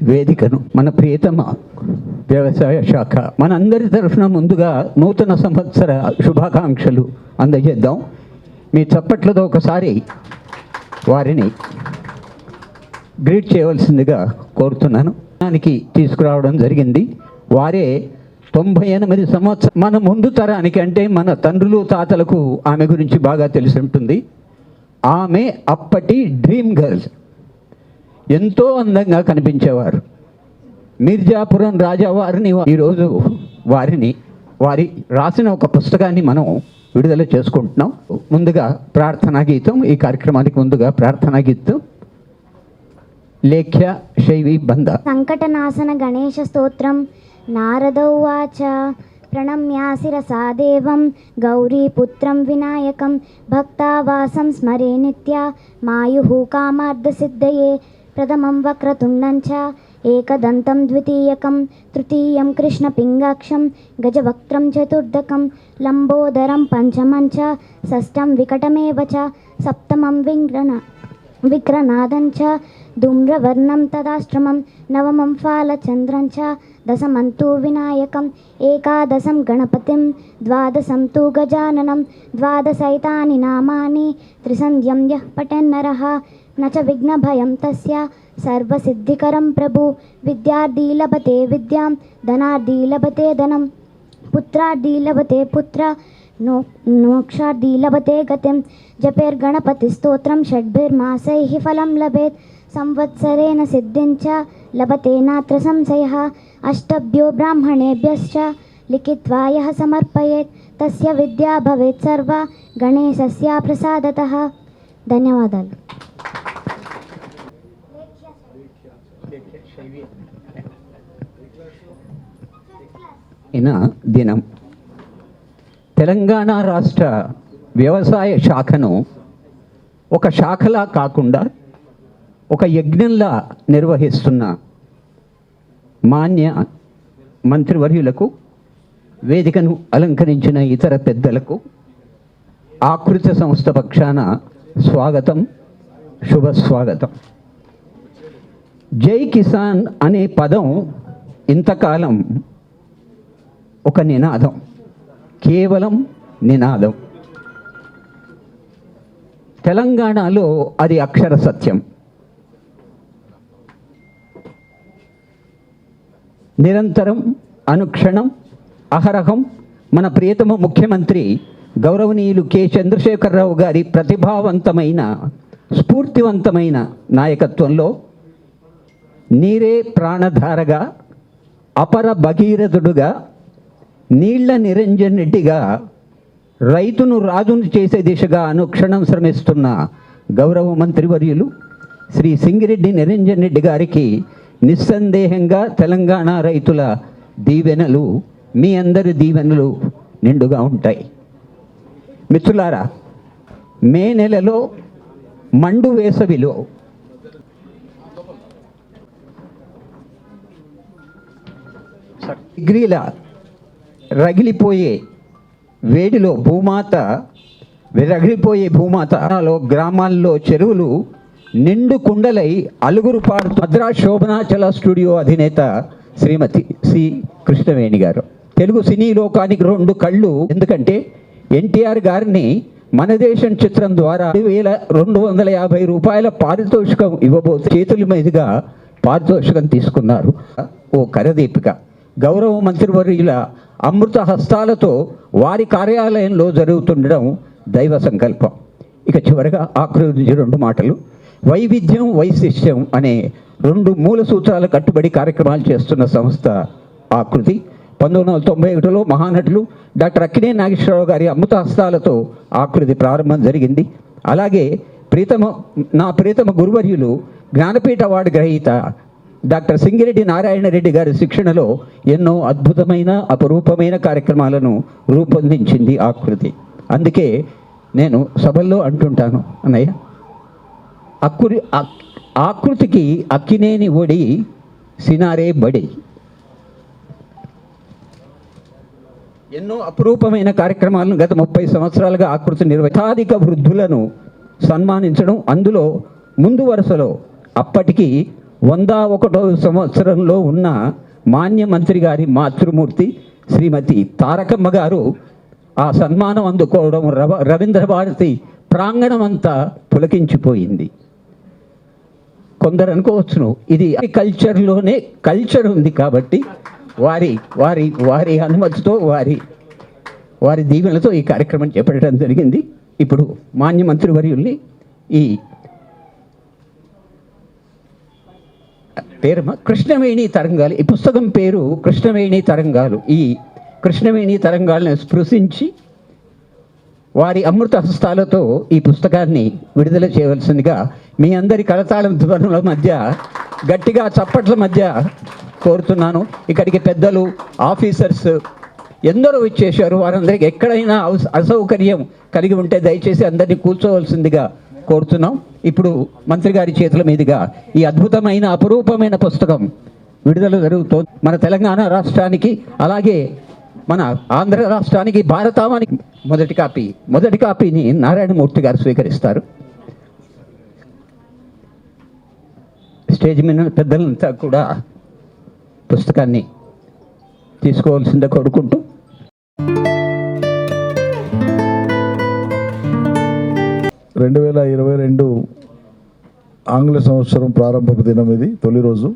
వేదికను మన ప్రియతమ వ్యవసాయ శాఖ మనందరి తరఫున ముందుగా నూతన సంవత్సర శుభాకాంక్షలు అందజేద్దాం. మీ చప్పట్లతో ఒకసారి వారిని గ్రీట్ చేయవలసిందిగా కోరుతున్నాను. దానికి తీసుకురావడం జరిగింది. వారే 98 సంవత్సరం మన ముందు తరానికి, అంటే మన తండ్రులు తాతలకు ఆమె గురించి బాగా తెలిసి ఉంటుంది. ఆమె అప్పటి డ్రీమ్ గర్ల్, ఎంతో అందంగా కనిపించేవారు. మిర్జాపురం రాజావారిని ఈరోజు వారి రాసిన ఒక పుస్తకాన్ని మనం విడుదల చేసుకుంటున్నాం. ముందుగా ప్రార్థనా గీతం, ఈ కార్యక్రమానికి ముందుగా ప్రార్థనా గీతం లేఖ్య శైవి బంద. సంకటనాశన గణేశ స్తోత్రం. నారదౌవాచ ప్రణమ్యాశిరసా దేవం గౌరీపుత్రం వినాయకం భక్తావాసం స్మరే నిత్య మాయుః కామార్థసిద్ధయే. ప్రథమం వక్రతుండం చ ఏకదంతం ద్వితీయకం తృతీయం కృష్ణపింగాక్షం గజవక్త్రం చతుర్దకం లంబోదరం పంచమం చ షష్టం వికటమేవ చ సప్తమం విక్రనాదం చ ధూమ్రవర్ణం తదాశ్రమం నవమం ఫాలచంద్రం చ దశమం తు వినాయకం ఏకాదశం గణపతిం ద్వాదశం తు గజాననం ద్వాదశైతాని నామాని త్రిసంధ్యం యః పఠన్నరః న చ విఘ్నభయం తస్య సర్వసిద్ధికరం ప్రభు. విద్యార్థి లభతే విద్యాం ధనార్థి లభతే ధనం పుత్రార్థి లభతే పుత్ర మోక్షార్థి లభతే గతిం. జపేర్గణపతి స్తోత్రం షడ్భిర్మాసైః ఫలం లభేత్ సంవత్సరేణ సిద్ధించ లభతే నాత్ర సంశయః. అష్టభ్యో బ్రాహ్మణేభ్యశ్చ లిఖిత్వా యః సమర్పయేత్ తస్య విద్యా భవేత్ సర్వ గణేశస్య ప్రసాదతః. ధన్యవాదాలు. దినం తెలంగాణ రాష్ట్ర వ్యవసాయ శాఖను ఒక శాఖలా కాకుండా ఒక యజ్ఞంలా నిర్వహిస్తున్న మాన్య మంత్రివర్యులకు, వేదికను అలంకరించిన ఇతర పెద్దలకు ఆకృతి సంస్థ పక్షాన స్వాగతం, శుభస్వాగతం. జై కిసాన్ అనే పదం ఇంతకాలం ఒక నినాదం, కేవలం నినాదం. తెలంగాణలో అది అక్షర సత్యం. నిరంతరం, అనుక్షణం, అహరహం మన ప్రియతమ ముఖ్యమంత్రి గౌరవనీయులు కె చంద్రశేఖరరావు గారి ప్రతిభావంతమైన, స్ఫూర్తివంతమైన నాయకత్వంలో నీరే ప్రాణధారగా, అపర భగీరథుడుగా, నీళ్ల నిరంజన్ రెడ్డిగా, రైతును రాజును చేసే దిశగా అనుక్షణం శ్రమిస్తున్న గౌరవ మంత్రివర్యులు శ్రీ సింగిరెడ్డి నిరంజన్ రెడ్డి గారికి నిస్సందేహంగా తెలంగాణ రైతుల దీవెనలు, మీ అందరి దీవెనలు నిండుగా ఉంటాయి. మిత్రులారా, మే నెలలో మండు వేసవిలో డిగ్రీల రగిలిపోయే వేడిలో రగిలిపోయే భూమాతలో గ్రామాల్లో చెరువులు నిండు కుండలై అలుగురు పాడుతూ మద్రాస్ శోభనాచల స్టూడియో అధినేత శ్రీమతి సి కృష్ణవేణి గారు తెలుగు సినీ లోకానికి 2 కళ్ళు. ఎందుకంటే ఎన్టీఆర్ గారిని మన దేశం చిత్రం ద్వారా 2,250 రూపాయల పారితోషికం ఇవ్వబోతు చేతుల మీదుగా పారితోషికం తీసుకున్నారు. ఓ కరదీపిక గౌరవ మంత్రివర్యుల అమృత హస్తాలతో వారి కార్యాలయంలో జరుగుతుండడం దైవ సంకల్పం. ఇక చివరగా ఆకృతి 2 మాటలు. వైవిధ్యం, వైశిష్ట్యం అనే 2 మూల సూత్రాల కట్టుబడి కార్యక్రమాలు చేస్తున్న సంస్థ ఆకృతి. 1991లో మహానటులు డాక్టర్ అక్కినేని నాగేశ్వరరావు గారి అమృత హస్తాలతో ఆకృతి ప్రారంభం జరిగింది. అలాగే నా ప్రియతమ గురువర్యులు జ్ఞానపీఠ అవార్డు గ్రహీత డాక్టర్ సింగిరెడ్డి నారాయణ రెడ్డి గారి శిక్షణలో ఎన్నో అద్భుతమైన, అపరూపమైన కార్యక్రమాలను రూపొందించింది ఆకృతి. అందుకే నేను సభల్లో అంటుంటాను, అన్నయ్య, ఆకృతికి అక్కినేని ఒడి సినారే బడి. ఎన్నో అపురూపమైన కార్యక్రమాలను గత 30 సంవత్సరాలుగా ఆకృతి నిర్వహితాధిక వృద్ధులను సన్మానించడం, అందులో ముందు వరుసలో అప్పటికి 101వ సంవత్సరంలో ఉన్న మాన్య మంత్రి గారి మాతృమూర్తి శ్రీమతి తారకమ్మ గారు ఆ సన్మానం అందుకోవడం రవీంద్ర భారతి ప్రాంగణం అంతా పులకించిపోయింది. కొందరు అనుకోవచ్చును ఇది కల్చర్లోనే కల్చర్ ఉంది కాబట్టి వారి వారి వారి అనుమతితో వారి దీవెనలతో ఈ కార్యక్రమం చేపట్టడం జరిగింది. ఇప్పుడు మాన్య మంత్రివర్యుల్ని ఈ పేరు కృష్ణవేణి తరంగాలు, ఈ పుస్తకం పేరు కృష్ణవేణి తరంగాలు. ఈ కృష్ణవేణి తరంగాలను స్పృశించి వారి అమృత హస్తాలతో ఈ పుస్తకాన్ని విడుదల చేయవలసిందిగా మీ అందరి కరతాళం ధ్వనుల మధ్య గట్టిగా చప్పట్ల మధ్య కోరుతున్నాను. ఇక్కడికి పెద్దలు, ఆఫీసర్స్ ఎందరో ఇచ్చేశారు. వారందరికీ ఎక్కడైనా అసౌకర్యం కలిగి ఉంటే దయచేసి అందరినీ కూర్చోవలసిందిగా కోరుతున్నాం. ఇప్పుడు మంత్రి గారి చేతుల మీదుగా ఈ అద్భుతమైన అపురూపమైన పుస్తకం విడుదల జరుగుతోంది. మన తెలంగాణ రాష్ట్రానికి, అలాగే మన ఆంధ్ర రాష్ట్రానికి, భారతావానికి మొదటి కాపీని నారాయణమూర్తి గారు స్వీకరిస్తారు. స్టేజ్ మీద పెద్దలంతా కూడా పుస్తకాన్ని తీసుకోవాల్సిందే కోరుకుంటూ 2022 ఆంగ్ల సంవత్సరం ప్రారంభపు దినం ఇది, తొలి రోజు.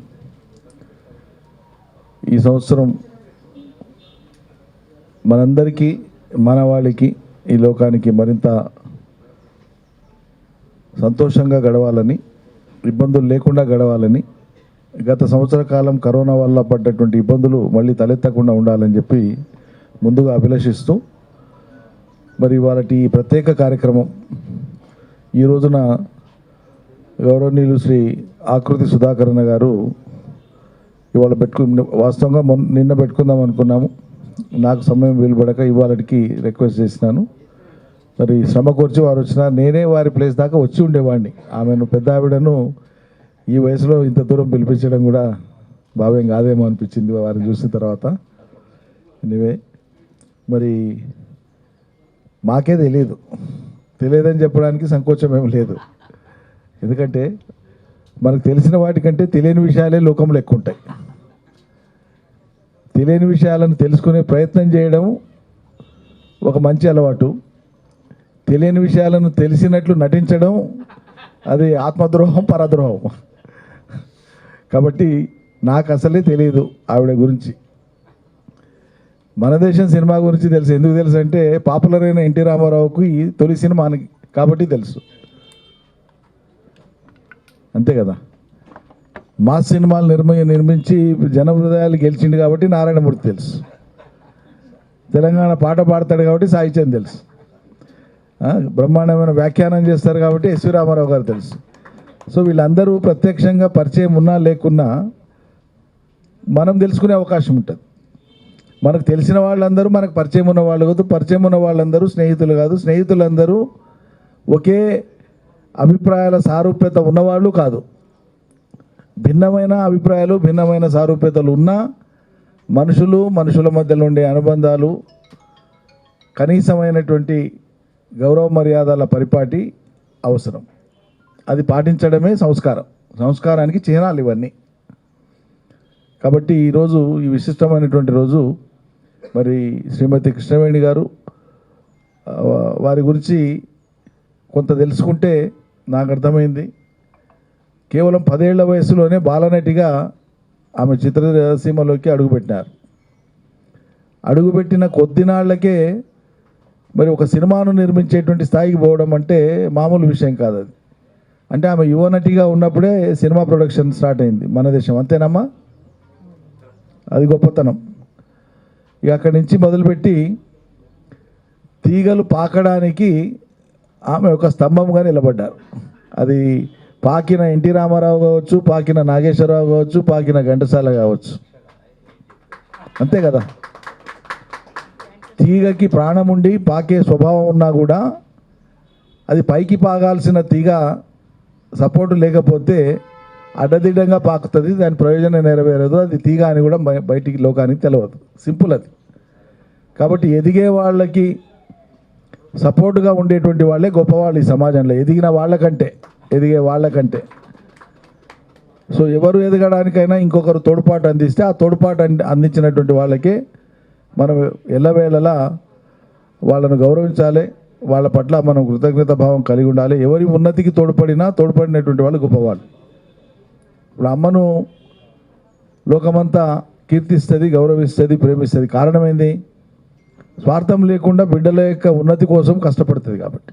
ఈ సంవత్సరం మనందరికీ, మన వాళ్ళకి, ఈ లోకానికి మరింత సంతోషంగా గడవాలని, ఇబ్బందులు లేకుండా గడవాలని, గత సంవత్సర కాలం కరోనా వల్ల పడ్డటువంటి ఇబ్బందులు మళ్ళీ తలెత్తకుండా ఉండాలని చెప్పి ముందుగా అభిలషిస్తూ, మరి వాటి ప్రత్యేక కార్యక్రమం ఈ రోజున గౌరవనీయులు శ్రీ ఆకృతి సుధాకరణ గారు ఇవాళ వాస్తవంగా నిన్న పెట్టుకుందాం అనుకున్నాము. నాకు సమయం వీలుపడక ఇవాళకి రిక్వెస్ట్ చేసినాను. మరి శ్రమ కూర్చి వారు వచ్చినా నేనే వారి ప్లేస్ దాకా వచ్చి ఉండేవాడిని. ఆమెను, పెద్ద ఆవిడను ఈ వయసులో ఇంత దూరం పిలిపించడం కూడా భావ్యం కాదేమో అనిపించింది వారిని చూసిన తర్వాత. ఎనివే, మరి మాకే తెలియదని చెప్పడానికి సంకోచం ఏం లేదు. ఎందుకంటే మనకు తెలిసిన వాటికంటే తెలియని విషయాలే లోకంలో ఎక్కువ ఉంటాయి. తెలియని విషయాలను తెలుసుకునే ప్రయత్నం చేయడం ఒక మంచి అలవాటు. తెలియని విషయాలను తెలిసినట్లు నటించడం అది ఆత్మద్రోహం, పరద్రోహం. కాబట్టి నాకు అసలే తెలియదు ఆవిడ గురించి. మన దేశం సినిమా గురించి తెలుసు. ఎందుకు తెలుసు అంటే పాపులర్ అయిన ఎన్టీ రామారావుకు ఈ తొలి సినిమా కాబట్టి తెలుసు, అంతే కదా. మాస్ సినిమాలు నిర్మించి జన హృదయాలు గెలిచిండు కాబట్టి నారాయణమూర్తి తెలుసు. తెలంగాణ పాట పాడతాడు కాబట్టి సాహిత్యం తెలుసు. బ్రహ్మాండమైన వ్యాఖ్యానం చేస్తారు కాబట్టి ఎస్వి రామారావు గారు తెలుసు. సో వీళ్ళందరూ ప్రత్యక్షంగా పరిచయం ఉన్నా లేకున్నా మనం తెలుసుకునే అవకాశం ఉంటుంది. మనకు తెలిసిన వాళ్ళందరూ మనకు పరిచయం ఉన్న వాళ్ళు కాదు, పరిచయం ఉన్న వాళ్ళందరూ స్నేహితులు కాదు, స్నేహితులందరూ ఒకే అభిప్రాయాల సారూప్యత ఉన్నవాళ్ళు కాదు. భిన్నమైన అభిప్రాయాలు, భిన్నమైన సారూప్యతలు ఉన్న మనుషుల మధ్యలో ఉండే అనుబంధాలు, కనీసమైనటువంటి గౌరవ మర్యాదల పరిపాటి అవసరం. అది పాటించడమే సంస్కారం. సంస్కారానికి చిహ్నాలు ఇవన్నీ. కాబట్టి ఈరోజు ఈ విశిష్టమైనటువంటి రోజు మరి శ్రీమతి కృష్ణవేణి గారు, వారి గురించి కొంత తెలుసుకుంటే నాకు అర్థమైంది. కేవలం 10 ఏళ్ల వయసులోనే బాలనటిగా ఆమె చిత్రసీమలోకి అడుగుపెట్టినారు. అడుగుపెట్టిన కొద్ది నాళ్లకే మరి ఒక సినిమాను నిర్మించేటువంటి స్థాయికి పోవడం అంటే మామూలు విషయం కాదు. అది అంటే ఆమె యువనటిగా ఉన్నప్పుడే సినిమా ప్రొడక్షన్ స్టార్ట్ అయింది మన దేశం, అంతేనమ్మా? అది గొప్పతనం. ఇక అక్కడి నుంచి మొదలుపెట్టి తీగలు పాకడానికి ఆమె ఒక స్తంభంగా నిలబడ్డారు. అది పాకిన ఎన్టీ రామారావు కావచ్చు, పాకిన నాగేశ్వరరావు కావచ్చు, పాకిన ఘంటసాల కావచ్చు, అంతే కదా. తీగకి ప్రాణం ఉండి పాకే స్వభావం ఉన్నా కూడా అది పైకి పాగాల్సిన తీగ సపోర్టు లేకపోతే అడ్డదిడ్డంగా పాకుతుంది, దాని ప్రయోజనం నెరవేరదు, అది తీగ అని కూడా బయటికి లోకానికి తెలియదు. సింపుల్ అది. కాబట్టి ఎదిగే వాళ్ళకి సపోర్టుగా ఉండేటువంటి వాళ్ళే గొప్పవాళ్ళు ఈ సమాజంలో, ఎదిగే వాళ్ళకంటే. సో ఎవరు ఎదగడానికైనా ఇంకొకరు తోడ్పాటు అందిస్తే ఆ తోడ్పాటు అందించినటువంటి వాళ్ళకే మనం ఎల్లవేళలా వాళ్ళను గౌరవించాలి, వాళ్ళ పట్ల మనం కృతజ్ఞత భావం కలిగి ఉండాలి. ఎవరి ఉన్నతికి తోడ్పడినటువంటి వాళ్ళు గొప్పవాళ్ళు. ఇప్పుడు అమ్మను లోకమంతా కీర్తిస్తుంది, గౌరవిస్తుంది, ప్రేమిస్తుంది. కారణమైంది, స్వార్థం లేకుండా బిడ్డల యొక్క ఉన్నతి కోసం కష్టపడుతుంది కాబట్టి.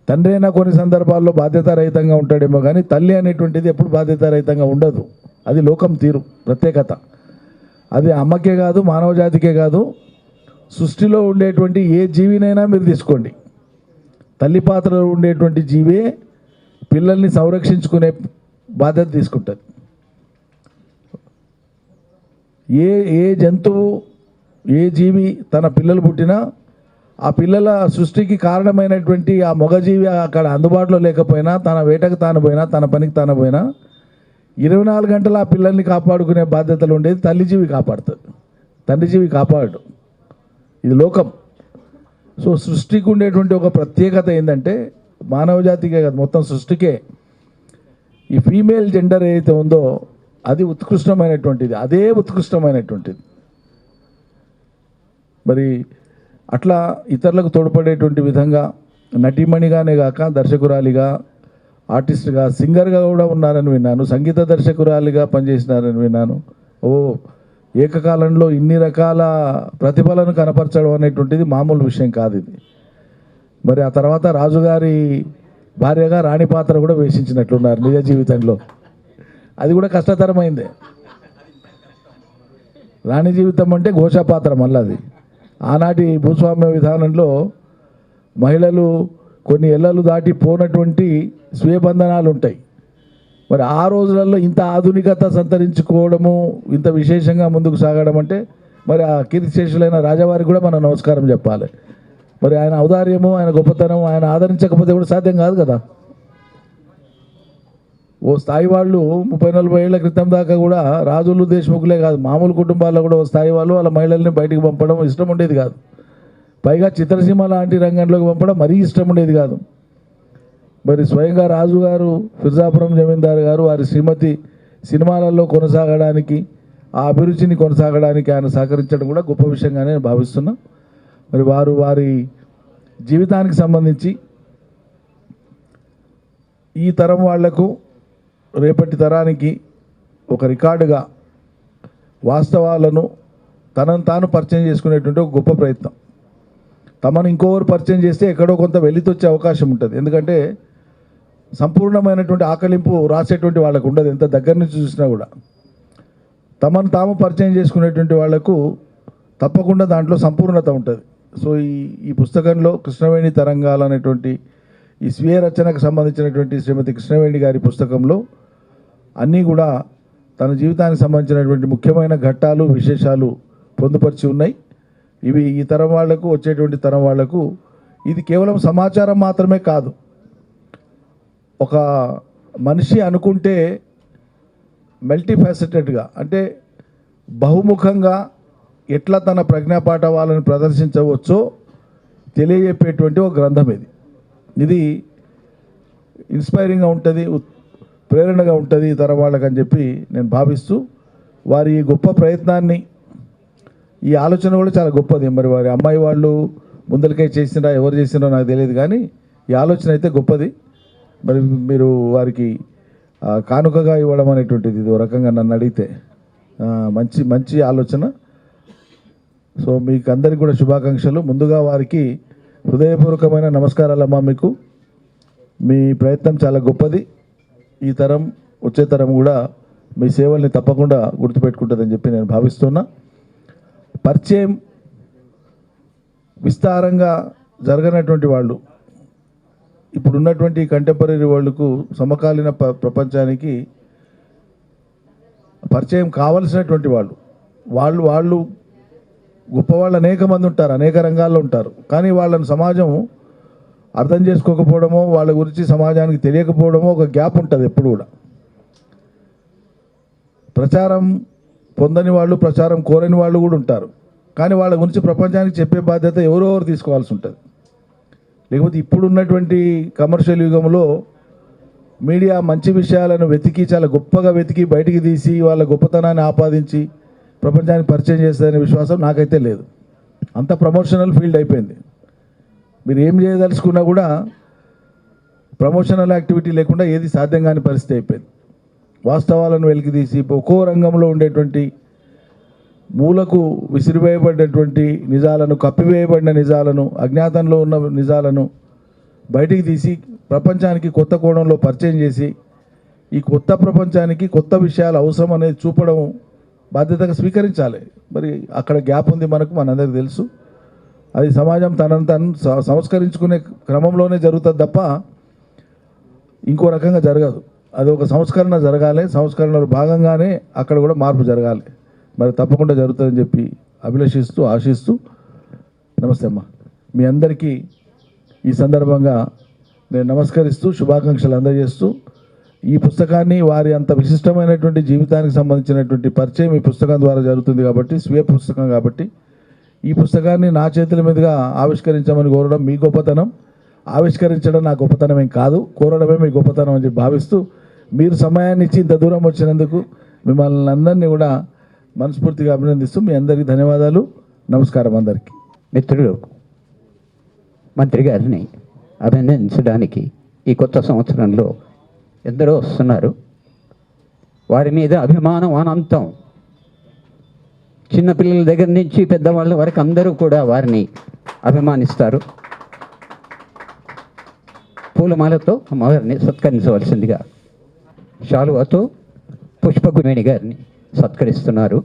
తండ్రి అయినా కొన్ని సందర్భాల్లో బాధ్యతారహితంగా ఉంటాడేమో కానీ తల్లి అనేటువంటిది ఎప్పుడు బాధ్యతారహితంగా ఉండదు. అది లోకం తీరు, ప్రత్యేకత. అది అమ్మకే కాదు, మానవ జాతికే కాదు, సృష్టిలో ఉండేటువంటి ఏ జీవినైనా మీరు తీసుకోండి, తల్లి పాత్రలో ఉండేటువంటి జీవే పిల్లల్ని సంరక్షించుకునే బాధ్యత తీసుకుంటుంది. ఏ జంతువు, ఏ జీవి తన పిల్లలు పుట్టినా ఆ పిల్లల సృష్టికి కారణమైనటువంటి ఆ మగజీవి అక్కడ అందుబాటులో లేకపోయినా, తన వేటకు తాను పోయినా, తన పనికి తాను పోయినా 24 గంటలు ఆ పిల్లల్ని కాపాడుకునే బాధ్యతలు ఉండేది తల్లిజీవి కాపాడుతుంది, తండ్రిజీవి కాపాడు. ఇది లోకం. సో సృష్టికి ఉండేటువంటి ఒక ప్రత్యేకత ఏంటంటే, మానవ జాతికే కాదు మొత్తం సృష్టికే ఈ ఫీమేల్ జెండర్ ఏదైతే ఉందో అది ఉత్కృష్టమైనటువంటిది, అదే ఉత్కృష్టమైనటువంటిది. మరి అట్లా ఇతరులకు తోడ్పడేటువంటి విధంగా నటీమణిగానే కాక దర్శకురాలిగా, ఆర్టిస్ట్గా, సింగర్గా కూడా ఉన్నారని విన్నాను, సంగీత దర్శకురాలిగా పనిచేసినారని విన్నాను. ఏకకాలంలో ఇన్ని రకాల ప్రతిభలను కనపరచడం అనేటువంటిది మామూలు విషయం కాదు ఇది. మరి ఆ తర్వాత రాజుగారి భార్యగా రాణి పాత్ర కూడా వేషించినట్లున్నారు నిజ జీవితంలో. అది కూడా కష్టతరమైందే. రాణి జీవితం అంటే ఘోష పాత్ర. మళ్ళీ అది ఆనాటి భూస్వామ్య విధానంలో మహిళలు కొన్ని ఎల్లలు దాటి పోనటువంటి స్వీయ బంధనాలు ఉంటాయి. మరి ఆ రోజులలో ఇంత ఆధునికత సంతరించుకోవడము, ఇంత విశేషంగా ముందుకు సాగడం అంటే మరి ఆ కీర్తిశేషులైన రాజవారికి కూడా మనం నమస్కారం చెప్పాలి. మరి ఆయన ఔదార్యము, ఆయన గొప్పతనం ఆయన ఆదరించకపోతే కూడా సాధ్యం కాదు కదా. ఓ స్థాయి వాళ్ళు 30-40 ఏళ్ల క్రితం దాకా కూడా రాజులు, దేశముఖులే కాదు, మామూలు కుటుంబాల్లో కూడా ఓ స్థాయి వాళ్ళు వాళ్ళ మహిళల్ని బయటికి పంపడం ఇష్టం ఉండేది కాదు. పైగా చిత్రసీమ లాంటి రంగంలోకి పంపడం మరీ ఇష్టం ఉండేది కాదు. మరి స్వయంగా రాజుగారు, ఫిర్జాపురం జమీందారు గారు వారి శ్రీమతి సినిమాలలో కొనసాగడానికి, ఆ అభిరుచిని కొనసాగడానికి ఆయన సహకరించడం కూడా గొప్ప విషయంగానే నేను భావిస్తున్నా. మరి వారి జీవితానికి సంబంధించి ఈ తరం వాళ్లకు, రేపటి తరానికి ఒక రికార్డుగా వాస్తవాలను తనను తాను పరిచయం చేసుకునేటువంటి ఒక గొప్ప ప్రయత్నం. తమను ఇంకోరు పరిచయం చేస్తే ఎక్కడో కొంత వెలితొచ్చే అవకాశం ఉంటుంది. ఎందుకంటే సంపూర్ణమైనటువంటి ఆకలింపు రాసేటువంటి వాళ్ళకు ఉండదు, ఎంత దగ్గర నుంచి చూసినా కూడా. తమను తాము పరిచయం చేసుకునేటువంటి వాళ్లకు తప్పకుండా దాంట్లో సంపూర్ణత ఉంటుంది. సో ఈ పుస్తకంలో కృష్ణవేణి తరంగాలు అనేటువంటి ఈ స్వీయ రచనకు సంబంధించినటువంటి శ్రీమతి కృష్ణవేణి గారి పుస్తకంలో అన్నీ కూడా తన జీవితానికి సంబంధించినటువంటి ముఖ్యమైన ఘట్టాలు, విశేషాలు పొందుపరిచి ఉన్నాయి. ఇవి ఈ తరం వాళ్లకు, వచ్చేటువంటి తరం వాళ్లకు ఇది కేవలం సమాచారం మాత్రమే కాదు. ఒక మనిషి అనుకుంటే మల్టీఫాసెటెడ్గా, అంటే బహుముఖంగా ఎట్లా తన ప్రజ్ఞాపాఠవాలను ప్రదర్శించవచ్చో తెలియజెప్పేటువంటి ఒక గ్రంథం ఇది ఇన్స్పైరింగ్గా ఉంటుంది, ప్రేరణగా ఉంటుంది ఈ తరం వాళ్ళకని చెప్పి నేను భావిస్తూ, వారి గొప్ప ప్రయత్నాన్ని, ఈ ఆలోచన కూడా చాలా గొప్పది. మరి వారి అమ్మాయి వాళ్ళు ముందరికై చేసినా ఎవరు చేసినా నాకు తెలియదు, కానీ ఈ ఆలోచన అయితే గొప్పది. మరి మీరు వారికి కానుకగా ఇవ్వడం అనేటువంటిది ఇది ఒక రకంగా నన్ను అడిగితే మంచి ఆలోచన. సో మీకు అందరికీ కూడా శుభాకాంక్షలు. ముందుగా వారికి హృదయపూర్వకమైన నమస్కారాలమ్మా. మీకు మీ ప్రయత్నం చాలా గొప్పది. ఈ తరం, వచ్చే తరం కూడా మీ సేవల్ని తప్పకుండా గుర్తుపెట్టుకుంటుందని చెప్పి నేను భావిస్తున్నా. పరిచయం విస్తారంగా జరగనటువంటి వాళ్ళు, ఇప్పుడున్నటువంటి కంటెంపరీ వరల్డ్కు, సమకాలీన ప్రపంచానికి పరిచయం కావలసినటువంటి వాళ్ళు గొప్పవాళ్ళు అనేక మంది ఉంటారు, అనేక రంగాల్లో ఉంటారు. కానీ వాళ్ళని సమాజం అర్థం చేసుకోకపోవడమో, వాళ్ళ గురించి సమాజానికి తెలియకపోవడమో ఒక గ్యాప్ ఉంటుంది ఎప్పుడు కూడా. ప్రచారం పొందని వాళ్ళు, ప్రచారం కోరని వాళ్ళు కూడా ఉంటారు. కానీ వాళ్ళ గురించి ప్రపంచానికి చెప్పే బాధ్యత ఎవరో తీసుకోవాల్సి ఉంటుంది. లేకపోతే ఇప్పుడున్నటువంటి కమర్షియల్ యుగంలో మీడియా మంచి విషయాలను వెతికి చాలా గొప్పగా వెతికి బయటికి తీసి వాళ్ళ గొప్పతనాన్ని ఆపాదించి ప్రపంచానికి పరిచయం చేస్తారనే విశ్వాసం నాకైతే లేదు. అంత ప్రమోషనల్ ఫీల్డ్ అయిపోయింది. మీరు ఏం చేయదలుచుకున్నా కూడా ప్రమోషనల్ యాక్టివిటీ లేకుండా ఏది సాధ్యం కాని పరిస్థితి అయిపోయింది. వాస్తవాలను వెలికితీసి ఒక్కో రంగంలో ఉండేటువంటి మూలకు విసిరివేయబడినటువంటి నిజాలను, కప్పివేయబడిన నిజాలను, అజ్ఞాతంలో ఉన్న నిజాలను బయటికి తీసి ప్రపంచానికి కొత్త కోణంలో పరిచయం చేసి ఈ కొత్త ప్రపంచానికి కొత్త విషయాలు అవసరం అనేది చూపడం బాధ్యతగా స్వీకరించాలి. మరి అక్కడ గ్యాప్ ఉంది మనందరికీ తెలుసు. అది సమాజం తనను తను సంస్కరించుకునే క్రమంలోనే జరుగుతుంది తప్ప ఇంకో రకంగా జరగదు. అది ఒక సంస్కరణ జరగాలి. సంస్కరణలో భాగంగానే అక్కడ కూడా మార్పు జరగాలి. మరి తప్పకుండా జరుగుతుందని చెప్పి అభిలషిస్తూ ఆశిస్తూ, నమస్తే అమ్మా, మీ అందరికీ ఈ సందర్భంగా నేను నమస్కరిస్తూ శుభాకాంక్షలు అందజేస్తూ, ఈ పుస్తకాన్ని వారి అంత విశిష్టమైనటువంటి జీవితానికి సంబంధించినటువంటి పరిచయం ఈ పుస్తకం ద్వారా జరుగుతుంది కాబట్టి, స్వీయ పుస్తకం కాబట్టి, ఈ పుస్తకాన్ని నా చేతుల మీదుగా ఆవిష్కరించమని కోరడం మీ గొప్పతనం. ఆవిష్కరించడం నా గొప్పతనం ఏం కాదు, కోరడమే మీ గొప్పతనం అని చెప్పి భావిస్తూ, మీరు సమయాన్ని ఇచ్చి ఇంత దూరం వచ్చినందుకు మిమ్మల్ని అందరినీ కూడా మనస్ఫూర్తిగా అభినందిస్తూ మీ అందరికీ ధన్యవాదాలు. నమస్కారం అందరికీ. మిత్రులు మంత్రి గారిని అభినందించడానికి ఈ కొత్త సంవత్సరంలో ఎందరో వస్తున్నారు. వారి మీద అభిమానం అనంతం. చిన్నపిల్లల దగ్గర నుంచి పెద్దవాళ్ళ వరకు అందరూ కూడా వారిని అభిమానిస్తారు. పూలమాలతో అమ్మవారిని సత్కరించవలసిందిగా శాలువాతో పుష్పగుమేణి గారిని సత్కరిస్తున్నారు.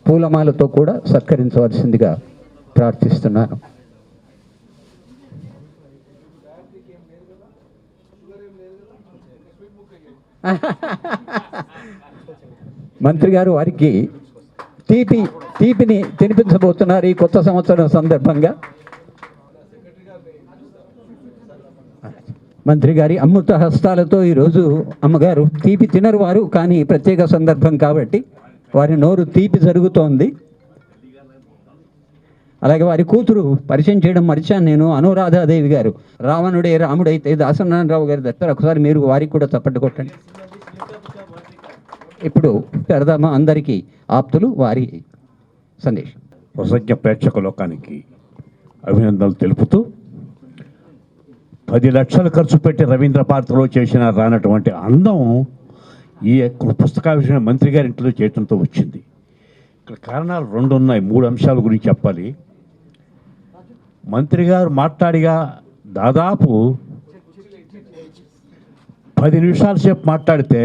పూలమాలతో కూడా సత్కరించవలసిందిగా ప్రార్థిస్తున్నాను. మంత్రి గారు వారికి తీపిని తినిపించబోతున్నారు ఈ కొత్త సంవత్సరం సందర్భంగా. మంత్రి గారి అమృత హస్తాలతో ఈరోజు అమ్మగారు తీపి తినరు వారు, కానీ ప్రత్యేక సందర్భం కాబట్టి వారి నోరు తీపి జరుగుతోంది. అలాగే వారి కూతురు పరిచయం చేయడం మర్చాను నేను, అనురాధాదేవి గారు. రావణుడే రాముడైతే దాసనారాయణరావు గారి దగ్గర ఒకసారి మీరు వారికి కూడా చప్పట్లు కొట్టండి. ఇప్పుడు పెడదామా అందరికీ ఆప్తులు వారి సందేశం. కృతజ్ఞ ప్రేక్షక లోకానికి అభినందనలు తెలుపుతూ, 10 లక్షలు ఖర్చు పెట్టి రవీంద్ర భారతిలో చేసిన రానటువంటి అందం ఈ పుస్తకావిష్కరణ మంత్రి గారి ఇంట్లో చేయడంతో వచ్చింది. ఇక్కడ కారణాలు 2 ఉన్నాయి. 3 అంశాల గురించి చెప్పాలి. మంత్రి గారు మాట్లాడిగా దాదాపు 10 నిమిషాల సేపు మాట్లాడితే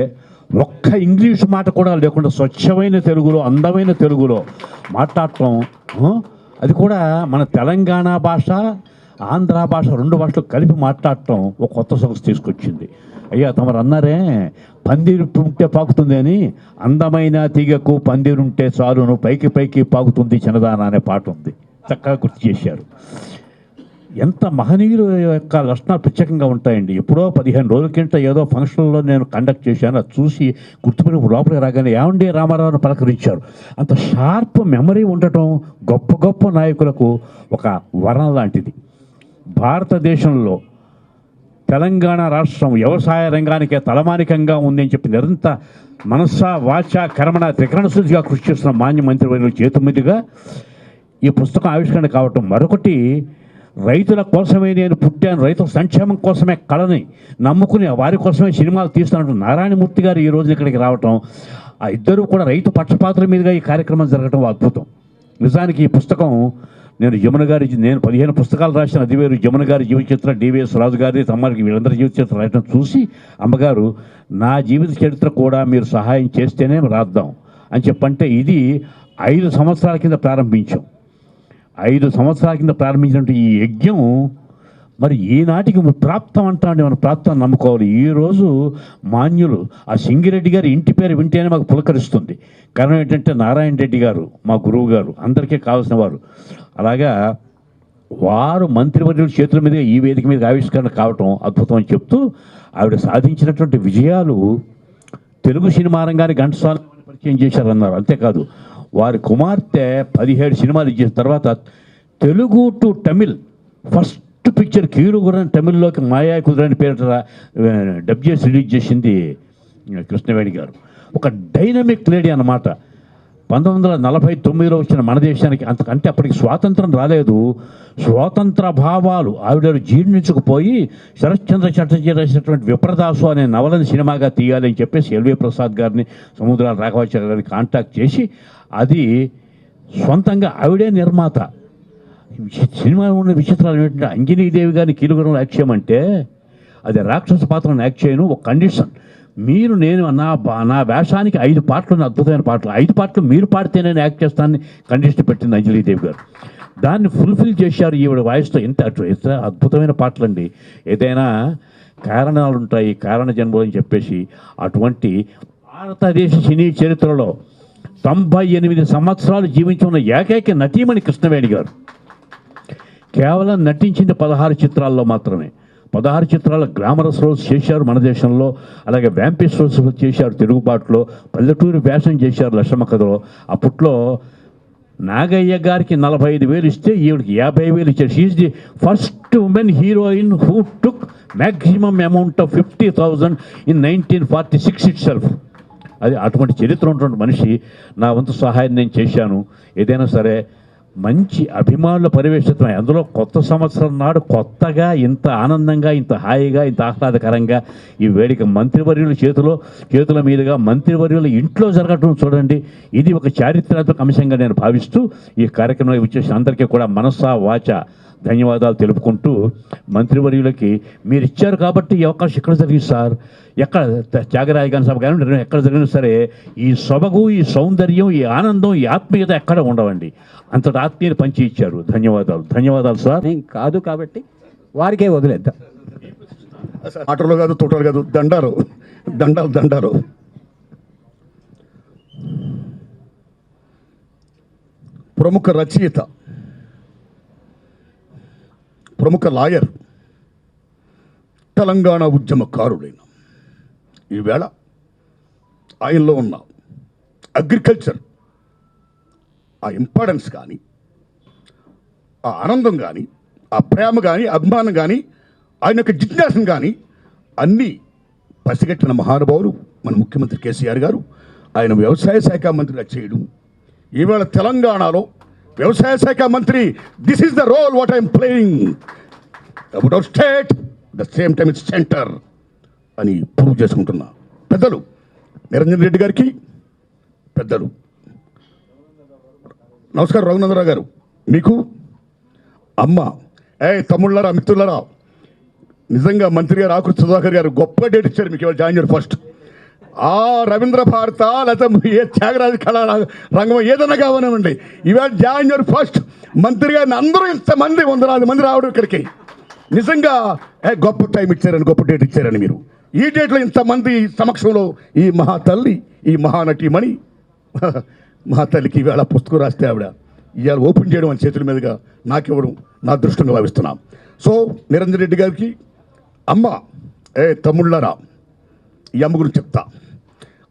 ఒక్క ఇంగ్లీష్ మాట కూడా లేకుండా స్వచ్ఛమైన తెలుగులో, అందమైన తెలుగులో మాట్లాడటం, అది కూడా మన తెలంగాణ భాష, ఆంధ్ర భాష 2 భాషలు కలిపి మాట్లాడటం ఒక కొత్త సొగసు తీసుకొచ్చింది. అయ్యా తమరు అన్నారే పందిరు ఉంటే పాకుతుంది అని, అందమైన తీగకు పందిరుంటే చాలును పైకి పైకి పాకుతుంది చిన్నదాన అనే పాట ఉంది. చక్కగా గుర్తు చేశారు. ఎంత మహనీయుల యొక్క లక్షణాలు ప్రత్యేకంగా ఉంటాయండి. ఎప్పుడో 15 రోజుల కింద ఏదో ఫంక్షన్లో నేను కండక్ట్ చేశాను. అది చూసి గుర్తుపడి లోపలికి రాగానే ఏమండి రామారావుని పలకరించారు. అంత షార్ప్ మెమరీ ఉండటం గొప్ప గొప్ప నాయకులకు ఒక వరం లాంటిది. భారతదేశంలో తెలంగాణ రాష్ట్రం వ్యవసాయ రంగానికే తలమానికంగా ఉంది అని చెప్పి నిరంతర మనస్స వాచ కర్మణ త్రికరణ శుద్ధిగా కృషి చేస్తున్న మాన్య మంత్రివర్యుల చేతి మీదుగా ఈ పుస్తకం ఆవిష్కరణ కావటం. మరొకటి, రైతుల కోసమే నేను పుట్టాను, రైతుల సంక్షేమం కోసమే కళని నమ్ముకుని వారి కోసమే సినిమాలు తీస్తున్నట్టు నారాయణమూర్తి గారు ఈ రోజు ఇక్కడికి రావటం, ఆ ఇద్దరు కూడా రైతు పక్షపాతుల మీదుగా ఈ కార్యక్రమం జరగటం అద్భుతం. నిజానికి ఈ పుస్తకం నేను 15 పుస్తకాలు రాసిన, అది వేరు. జమున గారి జీవిత చరిత్ర, డివిఎస్ రాజు గారి, తమ్మారికి వీళ్ళందరి జీవిత చరిత్ర రాయటం చూసి అమ్మగారు నా జీవిత చరిత్ర కూడా మీరు సహాయం చేస్తేనే రాద్దాం అని చెప్పంటే, ఇది 5 సంవత్సరాల కింద ప్రారంభించాం. 5 సంవత్సరాల కింద ప్రారంభించినట్టు ఈ యజ్ఞం మరి ఈనాటికి ప్రాప్తం అంటాండి. మన ప్రాప్తం నమ్ముకోవాలి. ఈరోజు మాన్యులు ఆ సింగిరెడ్డి గారి ఇంటి పేరు వింటేనే మాకు పులకరిస్తుంది. కారణం ఏంటంటే నారాయణ రెడ్డి గారు మా గురువు గారు, అందరికీ కావాల్సిన వారు. అలాగా వారు మంత్రివర్యుల చేతుల మీద ఈ వేదిక మీద ఆవిష్కరణ కావటం అద్భుతం అని చెప్తూ, ఆవిడ సాధించినటువంటి విజయాలు తెలుగు సినిమా రంగాన్ని ఘంటసాల పరిచయం చేశారన్నారు. అంతేకాదు వారి కుమార్తె 17 సినిమాలు ఇచ్చిన తర్వాత Telugu to Tamil first picture కీలుగురని తమిళ్లోకి మాయా కుదురని పేరిట డబ్ చేసి రిలీజ్ చేసింది కృష్ణవేణి గారు. ఒక డైనమిక్ లేడీ అన్నమాట. 1949లో వచ్చిన మన దేశానికి అంతకంటే అప్పటికి స్వాతంత్రం రాలేదు. స్వాతంత్ర భావాలు ఆవిడ జీర్ణించుకుపోయి శరత్చంద్ర చటర్జీ రాసినటువంటి విప్రదాసు అనే నవలని సినిమాగా తీయాలని చెప్పేసి ఎల్వి ప్రసాద్ గారిని, సముద్రాల రాఘవాచార్య గారిని కాంటాక్ట్ చేసి అది సొంతంగా ఆవిడే నిర్మాత. సినిమా ఉన్న విచిత్రాలు ఏంటంటే అంజనీదేవి గారిని కీలుగురం యాక్ట్ చేయమంటే అది రాక్షస పాత్రను యాక్ట్ చేయను, ఒక కండిషన్. నేను నా వేషానికి 5 పాటలు అద్భుతమైన పాటలు, 5 పాటలు మీరు పాడితే నేను యాక్ట్ చేస్తానని కండిషన్ పెట్టింది అంజలీదేవి గారు. దాన్ని ఫుల్ఫిల్ చేశారు ఈవిడ వాయిస్తో. ఎంత అద్భుతమైన పాటలు అండి. ఏదైనా కారణాలు ఉంటాయి, కారణ జన్మలు అని చెప్పేసి అటువంటి భారతదేశ సినీ చరిత్రలో 98 సంవత్సరాలు జీవించి ఉన్న ఏకైక నటీమణి కృష్ణవేణి గారు. కేవలం నటించింది 16 చిత్రాల్లో మాత్రమే. 16 చిత్రాల గ్లామరస్ రోల్స్ చేశారు మన దేశంలో. అలాగే వ్యాంపిస్ రోల్స్ చేశారు తెలుగుబాటులో. పల్లెటూరు వేషం చేశారు లక్ష్మమ్మ కథలో. అప్పట్లో నాగయ్య గారికి 45,000 ఇస్తే ఈవిడికి 50,000 ఇచ్చారు. She is the first women heroine who took maximum amount of 50,000 in 1946 itself. అది అటువంటి చరిత్ర ఉన్నటువంటి మనిషి. నా వంతు సహాయం నేను చేశాను. ఏదైనా సరే మంచి అభిమానుల పరివేషితమై అందులో కొత్త సంవత్సరం నాడు కొత్తగా ఇంత ఆనందంగా, ఇంత హాయిగా, ఇంత ఆహ్లాదకరంగా ఈ వేడుక మంత్రివర్యుల చేతుల మీదుగా మంత్రివర్యుల ఇంట్లో జరగటం చూడండి. ఇది ఒక చారిత్రాత్మక అంశంగా నేను భావిస్తూ ఈ కార్యక్రమంలో వచ్చేసి అందరికీ కూడా మనసా వాచ ధన్యవాదాలు తెలుపుకుంటూ, మంత్రివర్యులకి మీరు ఇచ్చారు కాబట్టి ఈ అవకాశం ఎక్కడ జరిగింది సార్, ఎక్కడ త్యాగరాయ గారి సభ కానీ ఎక్కడ జరిగినా సరే ఈ సొబగు, ఈ సౌందర్యం, ఈ ఆనందం, ఈ ఆత్మీయత ఎక్కడ ఉండవండి. అంతటి ఆత్మీయత పంచి ఇచ్చారు. ధన్యవాదాలు సార్. కాదు కాబట్టి వారికే వదిలేద్దాం. ఆటలు కాదు, తోటలు కాదు, దండాలు. ప్రముఖ రచయిత, ప్రముఖ లాయర్, తెలంగాణ ఉద్యమకారుడైన ఈవేళ ఆయనలో ఉన్న అగ్రికల్చర్, ఆ ఇంపార్టెన్స్ కానీ, ఆ ఆనందం కానీ, ఆ ప్రేమ కానీ, అభిమానం కానీ, ఆయన యొక్క జిజ్ఞాసం కానీ అన్నీ పసిగట్టిన మహానుభావులు మన ముఖ్యమంత్రి కేసీఆర్ గారు. ఆయన వ్యవసాయ శాఖ మంత్రిగా చేయడం, ఈవేళ తెలంగాణలో వ్యవసాయ శాఖ మంత్రి, this is the role what I'm playing about our state, the same time it's centre అని ప్రూవ్ చేసుకుంటున్నా. పెద్దలు నిరంజన్ రెడ్డి గారికి, పెద్దలు నమస్కారం. రఘునందరావు గారు మీకు, అమ్మ, తమ్ముళ్ళరా, మిత్రులరా, నిజంగా మంత్రి గారు ఆకృతి సుధాకర్ గారు గొప్ప డేట్ ఇచ్చారు మీకు ఇవాళ జాన్వరి 1. ఆ రవీంద్ర భారత లేకపోతే ఏ త్యాగరాజ కళా రంగం ఏదన్నా కావనివ్వండి, ఇవాళ జాన్వరి 1 మంత్రి గారిని అందరూ ఇంతమంది 100,000 మంది రావడం ఇక్కడికి నిజంగా గొప్ప టైం ఇచ్చారని, గొప్ప డేట్ ఇచ్చారని. మీరు ఈ డేట్లో ఇంతమంది సమక్షంలో ఈ మహాతల్లి, ఈ మహానటీమణి మహాతల్లికి ఈవేళ పుస్తకం రాస్తే ఆవిడ ఇవాళ ఓపెన్ చేయడం అని చేతుల మీదుగా నాకివ్వడం నా అదృష్టంగా భావిస్తున్నాం. సో నిరంజన్ రెడ్డి గారికి, అమ్మ, తమ్ముళ్ళారా, ఈ అమ్మ గురించి చెప్తా.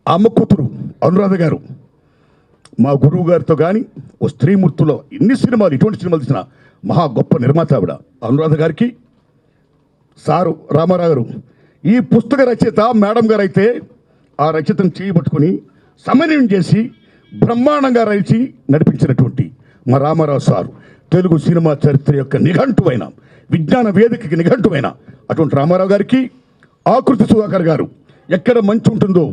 ఆ అమ్మ కూతురు అనురాధ గారు మా గురువు గారితో కానీ ఓ స్త్రీమూర్తిలో ఇన్ని సినిమాలు, ఇటువంటి సినిమాలు తీసిన మహా గొప్ప నిర్మాత ఆవిడ. అనురాధ గారికి సారు రామారావు గారు, ఈ పుస్తక రచయిత మేడం గారు అయితే ఆ రచయితను చేయబట్టుకొని సమన్వయం చేసి బ్రహ్మాండంగా రచించి నడిపించినటువంటి మా రామారావు సారు తెలుగు సినిమా చరిత్ర యొక్క నిఘంటువైన, విజ్ఞాన వేదికకి నిఘంటువైన అటువంటి రామారావు గారికి, ఆకృతి సుధాకర్ గారు ఎక్కడ మంచి ఉంటుందో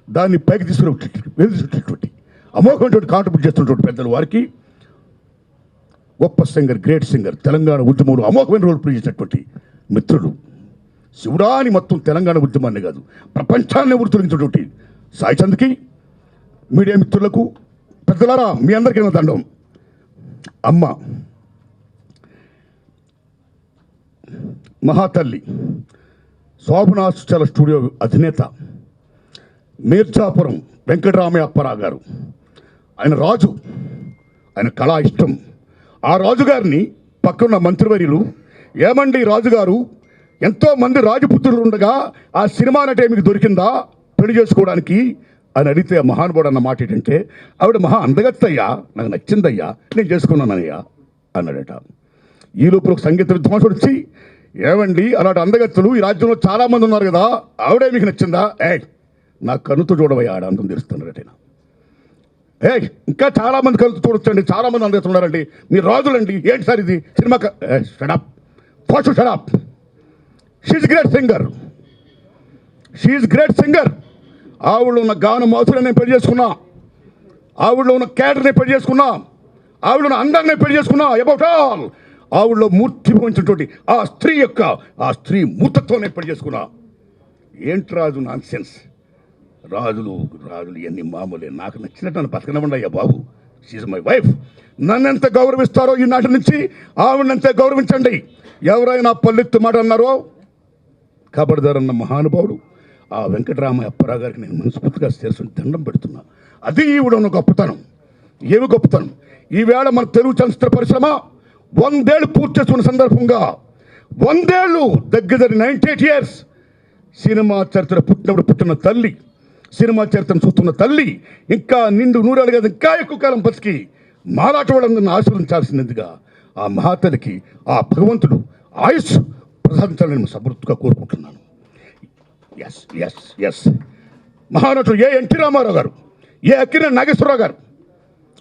దాన్ని పైకి తీసుకునేటువంటి అమోఘమైనటువంటి కాంట్రిబ్యూట్ చేస్తున్నటువంటి పెద్దలు వారికి, గొప్ప సింగర్, గ్రేట్ సింగర్, తెలంగాణ ఉద్యమంలో అమోఘమైన రోల్ ప్లే చేసినటువంటి మిత్రులు, శివుడాని మొత్తం తెలంగాణ ఉద్యమాన్ని కాదు ప్రపంచాన్ని ఉత్తరించినటువంటి సాయి చంద్కి, మీడియా మిత్రులకు, పెద్దలారా మీ అందరికీ దండం. అమ్మ, మహాతల్లి, శోభనాచల స్టూడియో అధినేత, మీర్జాపురం వెంకటరామయ్య అప్పారావు గారు, ఆయన రాజు, ఆయన కళా ఇష్టం. ఆ రాజుగారిని పక్కన మంత్రివర్యులు, ఏమండి రాజుగారు, ఎంతోమంది రాజపుత్రులు ఉండగా ఆ సినిమా నటే మీకు దొరికిందా పెళ్లి చేసుకోవడానికి అని అడిగితే ఆ మహానుభావుడు అన్న మాట ఏంటంటే, ఆవిడ మహా అందగత్తయ్యా, నాకు నచ్చిందయ్యా, నేను చేసుకున్నానయ్యా అన్నాడట. ఈ లోపల ఒక సంగీత విద్వాంసుడు వచ్చి, ఏమండి అలాంటి అందగత్తులు ఈ రాజ్యంలో చాలామంది ఉన్నారు కదా, ఆవిడే మీకు నచ్చిందా? నా కనుతో చూడవయ్యా ఆడ అందం తెలుస్తున్నాడట. ఇంకా చాలామంది కనుతో చూడొచ్చండి, చాలామంది అందగత్తులు ఉన్నారండి, మీరు రాజులండి, ఏంటి సార్ ఇది సినిమా? Shut up first shut up. She great singer, she great singer. ఆవిడలో ఉన్న గాన మాధుర్యాన్ని నేను పెళ్లి చేసుకున్నా, ఆవిడలో ఉన్న క్యారెక్టర్ని పెళ్లి చేసుకున్నా, ఆవిడలో ఉన్న అందాన్ని పెళ్లి చేసుకున్నా. అబౌట్ ఆల్ ఆవిడలో మూర్తి భవించినటువంటి ఆ స్త్రీ మూర్తత్వం నేను పెళ్లి చేసుకున్నా. ఏంటి రాజు నాన్ సెన్స్? రాజులు ఇవన్నీ మామూలే, నాకు నచ్చినట్టు నన్ను బతకనివ్వండి అయ్యా బాబు. She my wife. నన్ను ఎంత గౌరవిస్తారో ఈనాటి నుంచి ఆవిడనంతే గౌరవించండి. ఎవరైనా పల్లెత్తు మాట అన్నారో కబడ్దారన్న మహానుభావుడు ఆ వెంకటరామయ్య అప్పారావు గారికి నేను మనస్ఫూర్తిగా శిరస్సుని దండం పెడుతున్నా. అది ఈవిడ ఉన్న గొప్పతనం. ఏమి గొప్పతనం! ఈవేళ మన తెలుగు చలనచిత్ర పరిశ్రమ 100 ఏళ్ళు పూర్తి చేసుకున్న సందర్భంగా 100 ఏళ్ళు దగ్గర 98 years సినిమా చరిత్ర పుట్టిన తల్లి, సినిమా చరిత్రను చూస్తున్న తల్లి, ఇంకా నిండు నూరేళ్ళు కదా ఇంకా ఎక్కువ కాలం బతికి మాలాట వాళ్ళందరినీ ఆశీర్వదించాల్సినదిగా ఆ మహాతల్లికి ఆ భగవంతుడు ఆయుష్ ప్రసాదించాలని సమృద్ధిగా కోరుకుంటున్నాను. ఎస్ ఎస్ ఎస్ మహానటుడు ఏ ఎన్టీ రామారావు గారు, ఏ అక్కినేని నాగేశ్వరరావు గారు,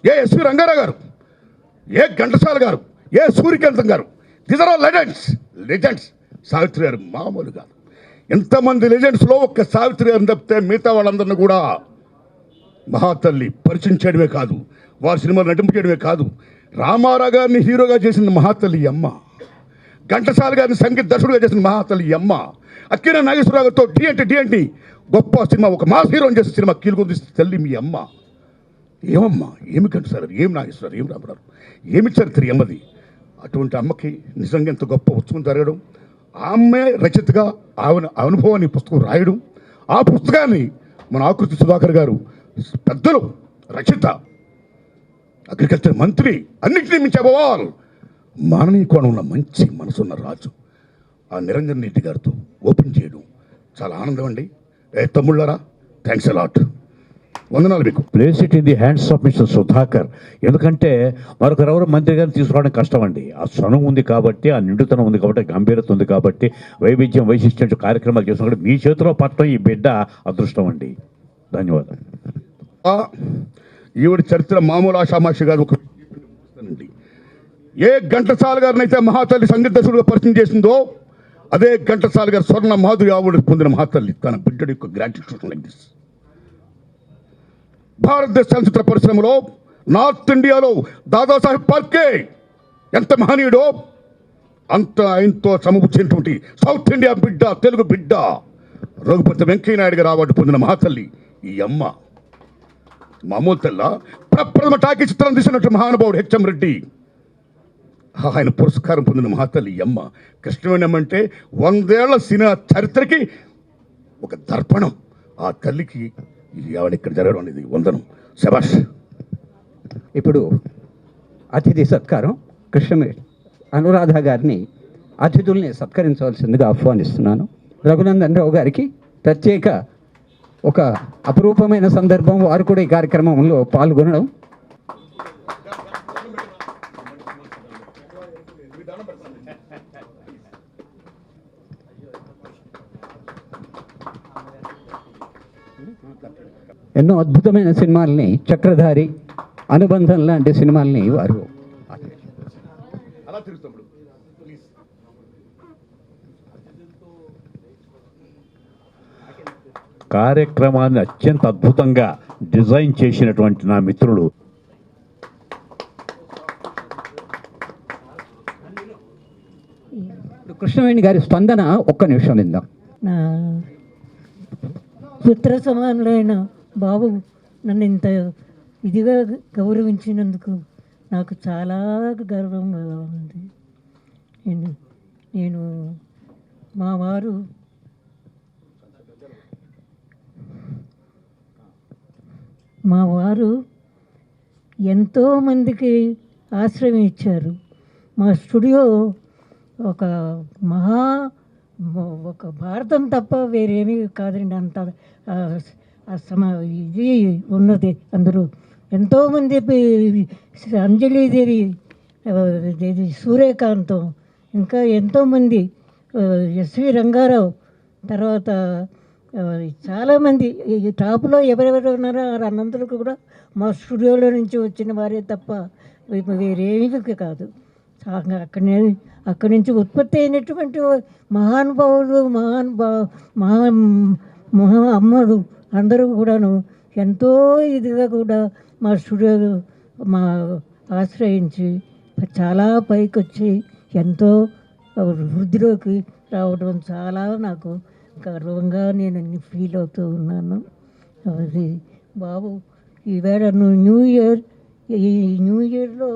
ఏ ఎస్వి రంగారావు గారు, ఏ ఘంటసాల గారు, ఏ సూర్యకాంతం గారు, these are all legends. Savitri గారు మామూలు కాదు. ఎంతమంది లెజెండ్స్లో ఒక్క సావిత్రి గారిని తప్పితే మిగతా వాళ్ళందరినీ కూడా మహాతల్లి పరిచయం చేయడమే కాదు, వారి సినిమాలు నటింపు చేయడమే కాదు, రామారావు గారిని హీరోగా చేసిన మహాతల్లి అమ్మ, ఘంటసాల గారిని సంగీత దర్శకుడిగా చేసిన మహాతల్లి అమ్మ, అక్కినేని నాగేశ్వరరావు గారితో డి గొప్ప సినిమా, ఒక మాస్ హీరోని చేసిన సినిమా కీలుకొంది తల్లి మీ అమ్మ. ఏమమ్మా, ఏమి ఘంటసాల, ఏం నాగేశ్వరరావు, ఏం రామారావు, ఏమి చరిత్ర అమ్మది. అటువంటి అమ్మకి నిజంగా ఎంత గొప్ప ఉత్సవం జరగడం, ఆమె రచయితగా ఆమె అనుభవాన్ని పుస్తకం రాయడం, ఆ పుస్తకాన్ని మన ఆకృతి సుధాకర్ గారు పెద్దలు రచయిత, అగ్రికల్చర్ మంత్రి, అన్నింటినీ మించి అవ్వాలి మాననీయ కోణంలో మంచి మనసున్న రాజు ఆ నిరంజన్ రెడ్డి గారితో ఓపెన్ చేయడం చాలా ఆనందం అండి. తమ్ముళ్ళారా, థ్యాంక్స్ అలాట్. వందనాలు మీకు. Place it in the hands of mister Sudhakar. ఎందుకంటే మరొకరెవరు మంత్రి గారిని తీసుకోవడం కష్టం అండి. ఆ స్వనం ఉంది కాబట్టి, ఆ నిండుతనం ఉంది కాబట్టి, గంభీరత ఉంది కాబట్టి, వైవిధ్యం వైశిష్ట్యం కార్యక్రమాలు చేసినప్పుడు మీ చేతిలో పట్టడం ఈ బిడ్డ అదృష్టం అండి. ధన్యవాదాలు. ఈవిడ చరిత్ర మామూలు ఆషామాషి గారు ఒకనండి. ఏ ఘంటసాల గారిని అయితే మహాతల్లి సంగీత దర్శకుడిగా పరిచయం చేసిందో అదే ఘంటసాల గారు స్వర్ణ మాధురి ఆవుడు పొందిన మహాతల్లి తన బిడ్డడి యొక్క గ్రాటిట్యూడ్ లైక్ దిస్. భారతదేశ చలనచిత్ర పరిశ్రమలో నార్త్ ఇండియాలో దాదాసాహెబ్ ఫాల్కే ఎంత మహనీయుడో అంత ఆయనతో సమకూర్చినటువంటి సౌత్ ఇండియా బిడ్డ, తెలుగు బిడ్డ రఘుపతి వెంకయ్య నాయుడు గారు అవార్డు పొందిన మహాతల్లి ఈ అమ్మ. మామూలు తెల్ల ప్రప్రథమ టాకీ చిత్రం తీసినట్టు మహానుభావుడు హెచ్ఎం రెడ్డి, ఆయన పురస్కారం పొందిన మహాతల్లి ఈ అమ్మ. కృష్ణవేణి అంటే 100 ఏళ్ల సినిమా చరిత్రకి ఒక దర్పణం. ఆ తల్లికి ఆవిడ ఇక్కడ జరగడం అనేది వందనం. శబాష్. ఇప్పుడు అతిథి సత్కారం. కృష్ణవేణి అనురాధ గారిని అతిథుల్ని సత్కరించవలసిందిగా ఆహ్వానిస్తున్నాను. రఘునందన్ రావు గారికి ప్రత్యేక ఒక అపురూపమైన సందర్భం, వారు కూడా ఈ కార్యక్రమంలో పాల్గొనడం. ఎన్నో అద్భుతమైన సినిమాల్ని, చక్రధారి, అనుబంధం లాంటి సినిమాల్ని వారు అలా తిరుగుతాడు. కార్యక్రమాన్ని అత్యంత అద్భుతంగా డిజైన్ చేసినటువంటి నా మిత్రుడు కృష్ణవేణి గారి స్పందన ఒక్క నిమిషం విందాం. నా పుత్ర సమానులైన బాబు నన్ను ఇంత ఇదిగా గౌరవించినందుకు నాకు చాలా గర్వంగా ఉంది. నేను మా వారు ఎంతోమందికి ఆశ్రయం ఇచ్చారు. మా స్టూడియో ఒక ఒక భారతం తప్ప వేరేమీ కాదండి. అంత ఇది ఉన్నది. అందరూ ఎంతోమంది అంజలిదేవి, ఇది సూర్యకాంతం, ఇంకా ఎంతోమంది, ఎస్వి రంగారావు, తర్వాత చాలామంది ఈ టాప్లో ఎవరెవరు ఉన్నారో వారందరికీ కూడా మా స్టూడియోలో నుంచి వచ్చిన వారే తప్ప వేరేమీ కాదు. అక్కడి నుంచి ఉత్పత్తి అయినటువంటి మహానుభావులు, మహా అమ్మలు అందరూ కూడాను ఎంతో ఇదిగా కూడా మా స్టూడియో ఆశ్రయించి చాలా పైకి వచ్చి ఎంతో వృద్ధిలోకి రావడం చాలా నాకు గర్వంగా నేను ఫీల్ అవుతూ ఉన్నాను. అది బాబు ఈవేళ ఈ న్యూ ఇయర్లో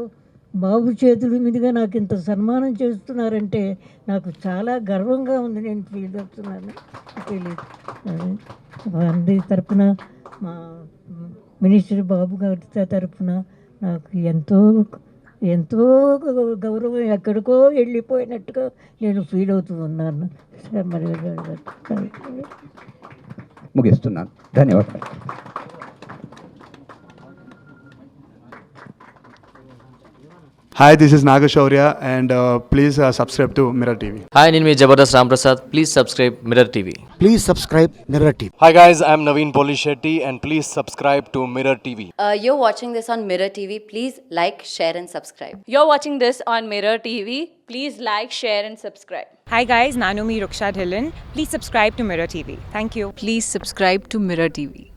బాబు చేతుల మీదుగా నాకు ఇంత సన్మానం చేస్తున్నారంటే నాకు చాలా గర్వంగా ఉంది. నేను ఫీల్ అవుతున్నాను. అందరి తరపున, మా మినిస్టర్ బాబు గారి తరపున నాకు ఎంతో ఎంతో గౌరవం, ఎక్కడికో వెళ్ళిపోయినట్టుగా నేను ఫీల్ అవుతూ ఉన్నాను. మరి ముగిస్తున్నాను. ధన్యవాదాలు. Hi, this is Nagashaurya, and please subscribe to Mirror TV. Hi, నేను మీ Jabardasth Ramprasad. Please subscribe Mirror TV. Please subscribe Mirror TV. Hi guys, I'm Naveen Polishetty and please subscribe to Mirror TV. You're watching this on Mirror TV. Please like, share and subscribe. You're watching this on Mirror TV. Please like, share and subscribe. Hi guys, Nanumi Ruksha Dhillon. Please subscribe to Mirror TV. Thank you. Please subscribe to Mirror TV.